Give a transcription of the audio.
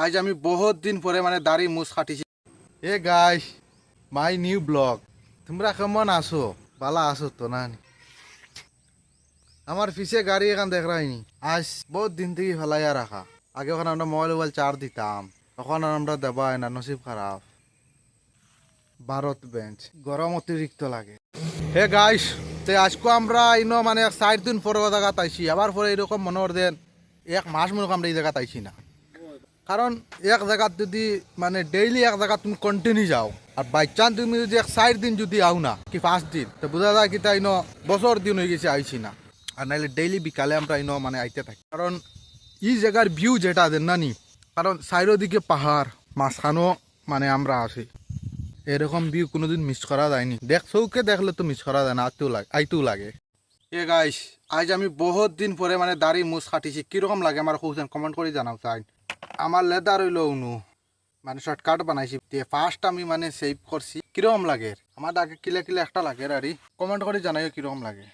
আজ আমি বহুত দিন পরে মানে দাড়ি মুছ কাটিছি। এ গাইস, মাই নিউ ব্লগ। তোমরা কেমন আছো? বালা আছো তো না? আমার পিছে গাড়ি এখান দেখ রাইনি। আজ বহুত দিন থেকে ফেলাইয়া রাখা। আগে ওখানে আমরা মোবাইল চার্জ দিতাম, তখন আর আমরা দেবাই না, নসিব খারাপ। ভারত বেঞ্চ গরম অতিরিক্ত লাগে। হে গাইস, তে আজকে আমরা ইনো মানে 4 দিন পরে জায়গা তাইছি। আবার পরে এরকম মনে দেন 1 মাস মনে আমরা এই জায়গা তাইছি না। কারণ এক জায়গাত যদি মানে ডেইলি এক জায়গা তুমি কন্টিনিউ যাও, আর বাই চান্স তুমি যদি 4 দিন যদি আও না কি 5 দিন, তো বোঝা যায় কি তাই বছর দিন হয়ে গেছে আইছি না। আর নাইলে ডেইলি বিকালে আমরা মানে আইতে থাকি। কারণ এই জায়গার ভিউ যেটা দেন না নি, কারণ চারিদিকে পাহাড়, মাঝখানেও মানে আমরা আছি। এরকম ভিউ কোনোদিন মিস করা যায়নি। চৌকে দেখলে তো মিস করা যায় না, আইতেও লাগে। এ গাইস, আজ আমি বহুত দিন পরে মানে দাড়ি মুছ কাটিছি। কিরকম লাগে আমার কৌছেন কমেন্ট করে জানাও চাই। আমার লেদার হইল উনু মানে শর্টকাট বানাইছি। ফার্স্ট আমি মানে সেভ করছি। কিরকম লাগে আমার আগে কিলে কিলে একটা লাগে আর কমেন্ট করে জানাইও কিরকম লাগে।